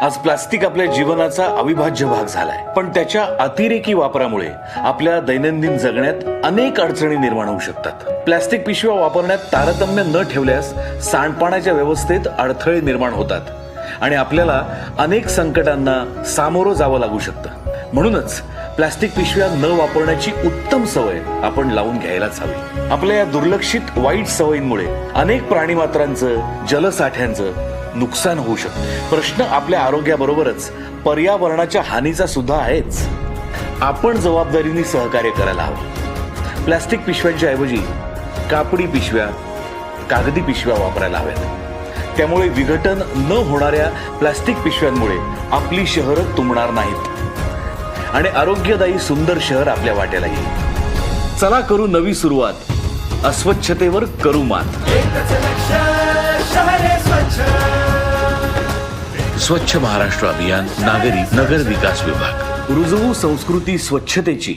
आज प्लास्टिक आपल्या जीवनाचा अविभाज्य भाग झालाय, पण त्याच्या अतिरेकी वापरामुळे आपल्या दैनंदिन जगण्यात अनेक अडचणी निर्माण होऊ शकतात. प्लास्टिक पिशव्या वापरण्यात तारतम्य न ठेवल्यास सांडपाण्याच्या व्यवस्थेत अडथळे निर्माण होतात आणि आपल्याला अनेक संकटांना सामोरं जावं लागू शकतं. म्हणूनच प्लास्टिक पिशव्या न वापरण्याची उत्तम सवय आपण लावून घ्यायलाच हवी. आपल्या या दुर्लक्षित वाईट सवयींमुळे अनेक प्राणीमात्रांचं, जलसाठ्यांचं नुकसान होऊ शकतं. प्रश्न आपल्या आरोग्याबरोबरच पर्यावरणाच्या हानीचा सुद्धा आहेच. आपण जबाबदारीने सहकार्य करायला हवं. प्लास्टिक पिशव्यांच्या ऐवजी कापडी पिशव्या, कागदी पिशव्या वापरायला हव्यात. त्यामुळे विघटन न होणाऱ्या प्लास्टिक पिशव्यांमुळे आपली शहरं तुंबणार नाहीत आणि आरोग्यदायी सुंदर शहर आपल्या वाट्याला येईल. चला करू नवी सुरुवात. अस्वच्छतेवर करू मात. स्वच्छ महाराष्ट्र अभियान, नागरी नगर विकास विभाग. रुजवू संस्कृती स्वच्छतेची.